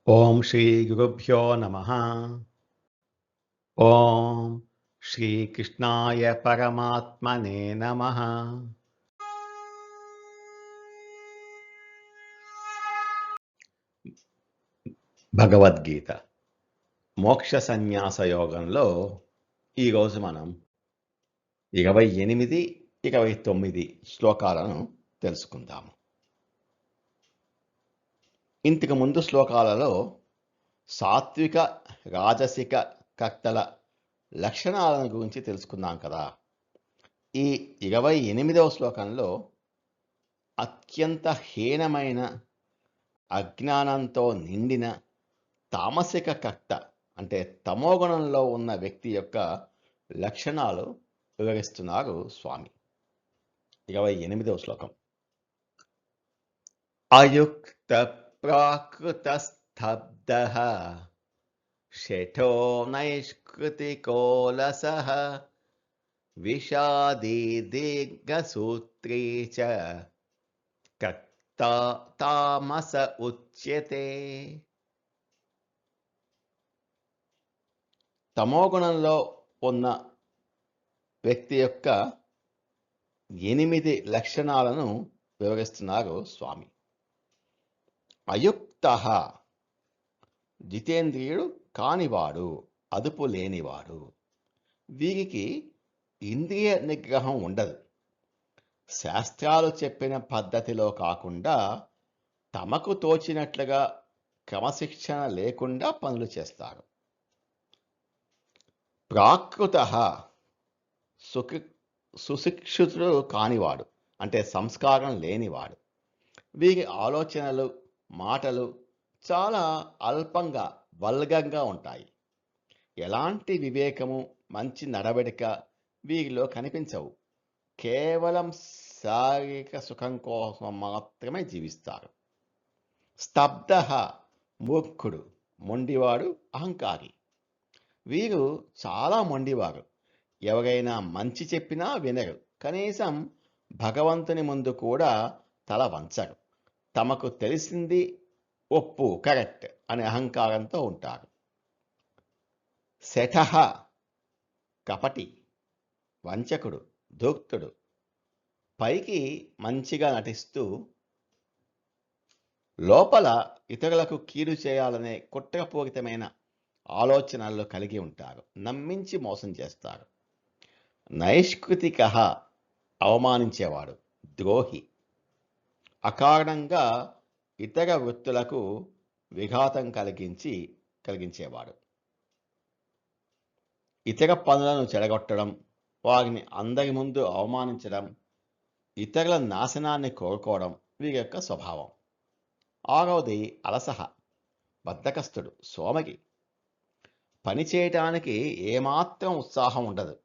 ఓం శ్రీ గురుభ్యో నమః. ఓం శ్రీకృష్ణాయ పరమాత్మనే నమః. భగవద్గీత మోక్ష సన్యాస యోగంలో ఈరోజు మనం 28, 29 శ్లోకాలను తెలుసుకుందాము. ఇంతకు ముందు శ్లోకాలలో సాత్విక, రాజసిక కర్తల లక్షణాలను గురించి తెలుసుకున్నాం కదా. ఈ 28వ శ్లోకంలో అత్యంత హీనమైన అజ్ఞానంతో నిండిన తామసిక కర్త అంటే తమోగుణంలో ఉన్న వ్యక్తి యొక్క లక్షణాలు వివరిస్తున్నారు స్వామి. 28వ శ్లోకం. అయుక్త ప్రాకృత స్తబ్దః శఠో నైష్కృతికోలసః విషాదీ దీర్ఘసూత్రీ చ కర్తా తామస ఉచ్యతే. తమోగుణంలో ఉన్న వ్యక్తి యొక్క 8 లక్షణాలను వివరిస్తున్నారు స్వామి. అయుక్త, జితేంద్రియుడు కానివాడు, అదుపు లేనివాడు. వీరికి ఇంద్రియ నిగ్రహం ఉండదు. శాస్త్రాలు చెప్పిన పద్ధతిలో కాకుండా తమకు తోచినట్లుగా క్రమశిక్షణ లేకుండా పనులు చేస్తారు. ప్రాకృత, సుశిక్షితుడు కానివాడు అంటే సంస్కారం లేనివాడు. వీరి ఆలోచనలు, మాటలు చాలా అల్పంగా, వల్గంగా ఉంటాయి. ఎలాంటి వివేకము, మంచి నడవడిక వీరిలో కనిపించవు. కేవలం శారీరక సుఖం కోసం మాత్రమే జీవిస్తారు. స్తబ్ద, మూర్ఖుడు, మొండివాడు, అహంకారి. వీరు చాలా మొండివారు. ఎవరైనా మంచి చెప్పినా వినరు. కనీసం భగవంతుని ముందు కూడా తల వంచరు. తమకు తెలిసింది ఒప్పు, కరెక్ట్ అనే అహంకారంతో ఉంటారు. శఠ, కపటి, వంచకుడు, ధూర్తుడు. పైకి మంచిగా నటిస్తూ లోపల ఇతరులకు కీడు చేయాలనే కుట్రపూరితమైన ఆలోచనలు కలిగి ఉంటారు. నమ్మించి మోసం చేస్తారు. నైష్కృతిక, అవమానించేవాడు, ద్రోహి. అకారణంగా ఇతర వృత్తులకు విఘాతం కలిగించేవాడు. ఇతర పనులను చెడగొట్టడం, వారిని అందరి ముందు అవమానించడం, ఇతరుల నాశనాన్ని కోరుకోవడం వీరి యొక్క స్వభావం. 6వది అలసహ, బద్ధకస్తుడు, సోమగి. పని చేయటానికి ఏమాత్రం ఉత్సాహం ఉండదు.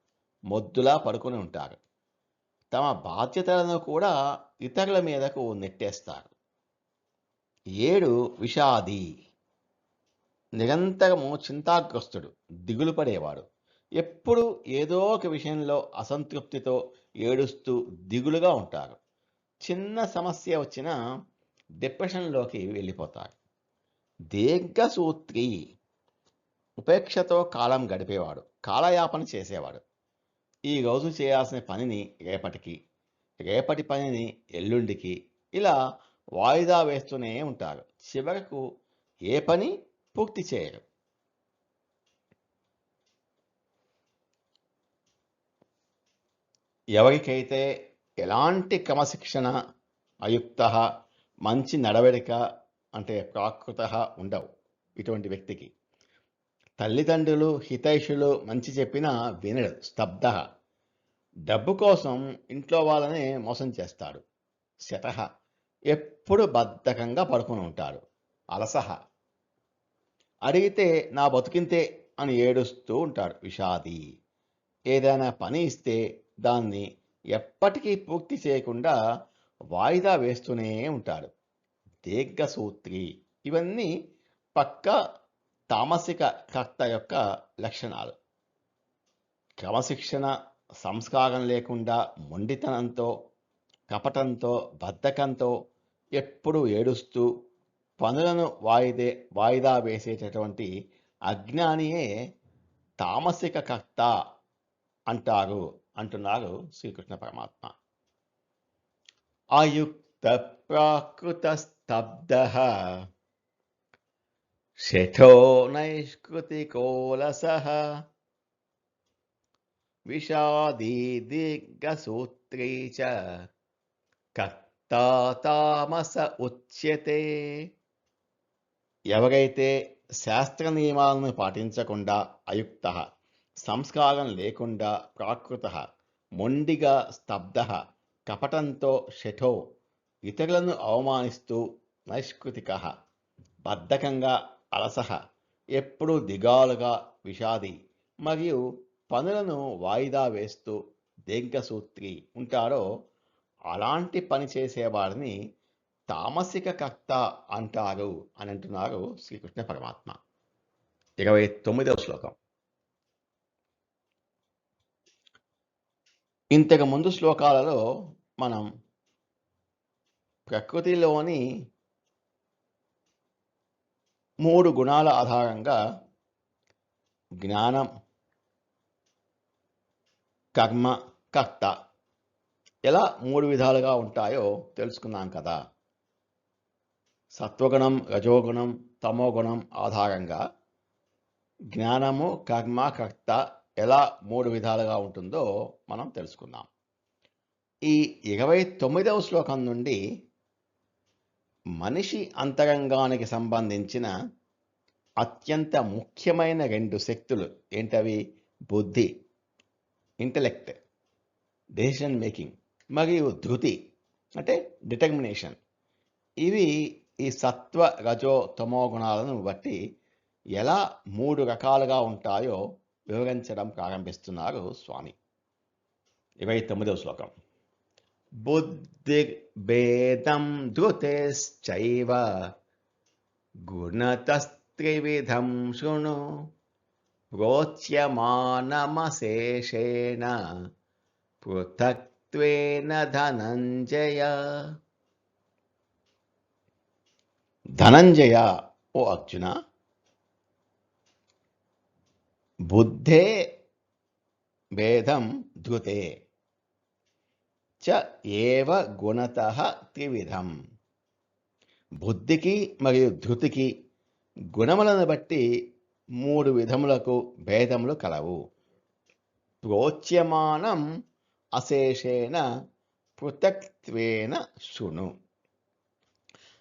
మొద్దులా పడుకుని ఉంటారు. తమ బాధ్యతలను కూడా ఇతరుల మీదకు నెట్టేస్తారు. 7 విషాది, నిరంతరము చింతాగ్రస్తుడు, దిగులు పడేవాడు. ఎప్పుడు ఏదో ఒక విషయంలో అసంతృప్తితో ఏడుస్తూ దిగులుగా ఉంటారు. చిన్న సమస్య వచ్చినా డిప్రెషన్లోకి వెళ్ళిపోతారు. దీర్ఘసూత్రి, ఉపేక్షతో కాలం గడిపేవాడు, కాలయాపన చేసేవాడు. ఈ రోజు చేయాల్సిన పనిని రేపటికి, రేపటి పనిని ఎల్లుండికి ఇలా వాయిదా వేస్తూనే ఉంటారు. చివరకు ఏ పని పూర్తి చేయరు. ఎవరికైతే ఎలాంటి క్రమశిక్షణ, అయుక్త, మంచి నడవడిక అంటే ప్రాకృత ఉండవు ఇటువంటి వ్యక్తికి, తల్లిదండ్రులు, హితైషులు మంచి చెప్పినా వినడు. స్తబ్ద, డబ్బు కోసం ఇంట్లో వాళ్ళనే మోసం చేస్తాడు. శత, ఎప్పుడు బద్ధకంగా పడుకుని ఉంటాడు. అలసహ, అడిగితే నా బతుకింతే అని ఏడుస్తూ ఉంటాడు. విషాది, ఏదైనా పని ఇస్తే దాన్ని ఎప్పటికీ పూర్తి చేయకుండా వాయిదా వేస్తూనే ఉంటాడు. దీర్ఘసూత్రి. ఇవన్నీ పక్క తామసిక కర్త యొక్క లక్షణాలు. క్రమశిక్షణ, సంస్కారం లేకుండా మొండితనంతో, కపటంతో, బద్ధకంతో, ఎప్పుడూ ఏడుస్తూ పనులను వాయిదా వేసేటటువంటి అజ్ఞానియే తామసిక కర్త అంటున్నారు శ్రీకృష్ణ పరమాత్మ. అయుక్త ప్రాకృత స్తబ్ధ శఠో నైష్కృతికోలసః విషాదీ దీర్ఘసూత్రీ చ కర్తా తామస ఉచ్యతే. ఎవరైతే శాస్త్ర నియమాలను పాటించకుండా అయుక్త, సంస్కారం లేకుండా ప్రాకృత, మొండిగా స్తబ్ధ, కపటంతో శఠో, ఇతరులను అవమానిస్తూ నైష్కృతిక, బద్ధకంగా అలసహ, ఎప్పుడూ దిగాలుగా విషాది, మరియు పనులను వాయిదా వేస్తూ దీర్ఘసూత్రి ఉంటారో అలాంటి పని చేసేవాడిని తామసిక కర్త అంటారు అని అంటున్నారు శ్రీకృష్ణ పరమాత్మ. 29వ శ్లోకం. ఇంతకు ముందు శ్లోకాలలో మనం ప్రకృతిలోని 3 గుణాల ఆధారంగా జ్ఞానం, కర్మ, కర్త ఎలా 3 విధాలుగా ఉంటాయో తెలుసుకున్నాం కదా. సత్వగుణం, రజోగుణం, తమోగుణం ఆధారంగా జ్ఞానము, కర్మ, కర్త ఎలా 3 విధాలుగా ఉంటుందో మనం తెలుసుకుందాం. ఈ 29వ శ్లోకం నుండి మనిషి అంతరంగానికి సంబంధించిన అత్యంత ముఖ్యమైన 2 శక్తులు ఏంటవి? బుద్ధి, ఇంటలెక్ట్, డెసిషన్ మేకింగ్, మరియు ధృతి అంటే డిటర్మినేషన్. ఇవి ఈ సత్వ, రజో, తమో గుణాలను బట్టి ఎలా 3 రకాలుగా ఉంటాయో వివరించడం ప్రారంభిస్తున్నారు స్వామి. 29వ శ్లోకం. బుద్ధిర్భేదం ధృతేశ్చైవ గుణతస్త్రివిధం శృణు ప్రోచ్యమానమశేషేణ పృథక్త్వేన ధనంజయ. ధనంజయ, ఓ అర్జున, బుద్ధే భేదం ధృతే చ ఏవ గుణతః త్రివిధం. బుద్ధికి మరియు ధృతికి గుణములను బట్టి 3 విధములకు భేదములు కలవు. ప్రోచ్యమానం అశేషేణ పృథక్త్వేన శృణు.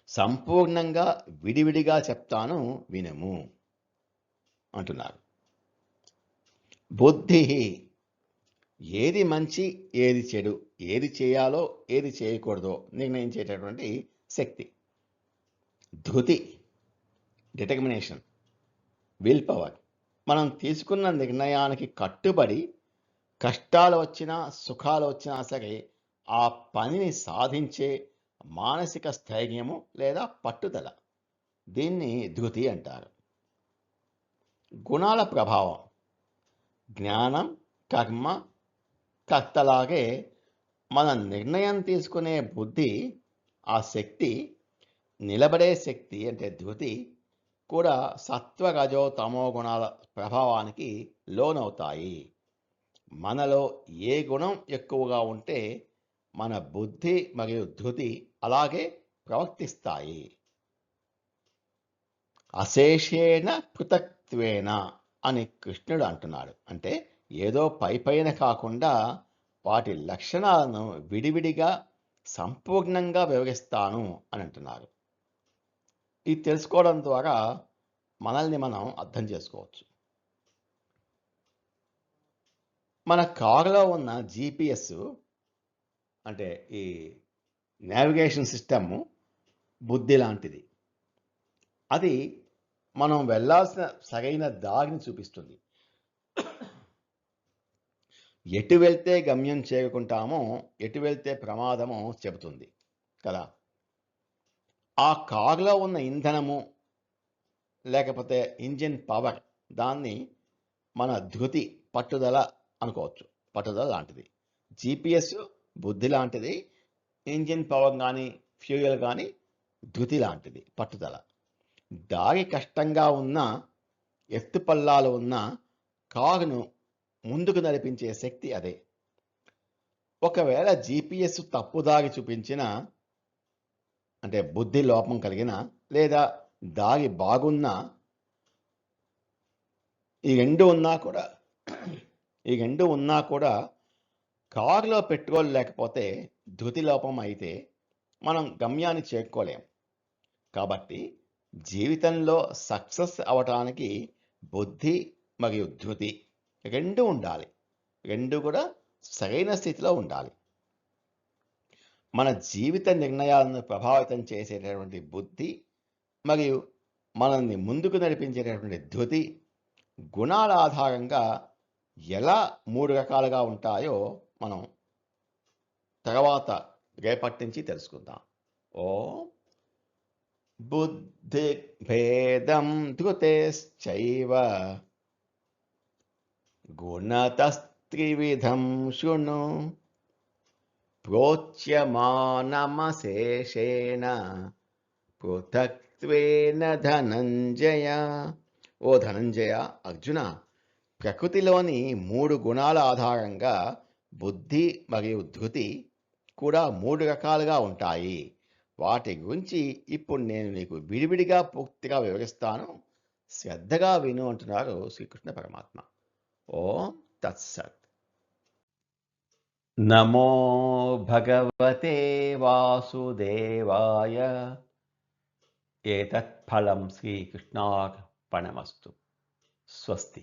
సంపూర్ణంగా విడివిడిగా చెప్తాను వినుము అంటున్నారు. బుద్ధి, ఏది మంచి ఏది చెడు, ఏది చేయాలో ఏది చేయకూడదో నిర్ణయించేటటువంటి శక్తి. ధృతి, డిటర్మినేషన్, విల్ పవర్. మనం తీసుకున్న నిర్ణయానికి కట్టుబడి కష్టాలు వచ్చినా సుఖాలు వచ్చినా సరే ఆ పనిని సాధించే మానసిక స్థైర్యము లేదా పట్టుదల, దీన్ని ధృతి అంటారు. గుణాల ప్రభావం. జ్ఞానం, కర్మ, కర్తలాగే మన నిర్ణయం తీసుకునే బుద్ధి, ఆ శక్తి, నిలబడే శక్తి అంటే ధృతి కూడా సత్వ, రజో, తమో గుణాల ప్రభావానికి లోనవుతాయి. మనలో ఏ గుణం ఎక్కువగా ఉంటే మన బుద్ధి మరియు ధృతి అలాగే ప్రవర్తిస్తాయి. అశేషేణ పృథక్త్వేన అని కృష్ణుడు అంటున్నాడు. అంటే ఏదో పైపైన కాకుండా వాటి లక్షణాలను విడివిడిగా సంపూర్ణంగా వివరిస్తాను అని అంటున్నారు. ఇది తెలుసుకోవడం ద్వారా మనల్ని మనం అర్థం చేసుకోవచ్చు. మన కారులో ఉన్న GPS అంటే ఈ నావిగేషన్ సిస్టమ్ బుద్ధి లాంటిది. అది మనం వెళ్ళాల్సిన సరైన దారిని చూపిస్తుంది. ఎటు వెళ్తే గమ్యం చేరుకుంటామో, ఎటు వెళ్తే ప్రమాదమో చెబుతుంది కదా. ఆ కారులో ఉన్న ఇంధనము లేకపోతే ఇంజిన్ పవర్, దాన్ని మన ధృతి, పట్టుదల అనుకోవచ్చు. పట్టుదల లాంటిది. GPS బుద్ధి లాంటిది, ఇంజిన్ పవర్ కానీ ఫ్యూయల్ కానీ ధృతి లాంటిది, పట్టుదల. దారి కష్టంగా ఉన్న, ఎత్తుపల్లాలు ఉన్న కారును ముందుకు నడిపించే శక్తి అదే. ఒకవేళ జీపీఎస్ తప్పుదారి చూపించిన, అంటే బుద్ధి లోపం కలిగిన లేదా దారి బాగున్నా, ఈ రెండు ఉన్నా కూడా కారులో పెట్రోల్ లేకపోతే, ధృతి లోపం అయితే మనం గమ్యాన్ని చేరుకోలేం. కాబట్టి జీవితంలో సక్సెస్ అవటానికి బుద్ధి మరియు ధృతి రెండు ఉండాలి. రెండు కూడా సరైన స్థితిలో ఉండాలి. మన జీవిత నిర్ణయాలను ప్రభావితం చేసేటటువంటి బుద్ధి మరియు మనల్ని ముందుకు నడిపించేటటువంటి ధృతి గుణాల ఆధారంగా ఎలా 3 రకాలుగా ఉంటాయో మనం తర్వాత రేపటి నుంచి తెలుసుకుందాం. బుద్ధి భేదం ధృతేశ్చైవ గుణతస్త్రివిధం శృణు ప్రోచ్యమానమశేషేణ పృథక్త్వేన ధనంజయ. ఓ ధనంజయ, అర్జున, ప్రకృతిలోని 3 గుణాల ఆధారంగా బుద్ధి మరియు ధృతి కూడా 3 రకాలుగా ఉంటాయి. వాటి గురించి ఇప్పుడు నేను నీకు విడివిడిగా పూర్తిగా వివరిస్తాను. శ్రద్ధగా విను అంటున్నారు శ్రీకృష్ణ పరమాత్మ. ఓం తత్సత్. నమో భగవతే వాసుదేవాయ. ఏతత్ ఫలం శ్రీకృష్ణార్పణమస్తు. స్వస్తి.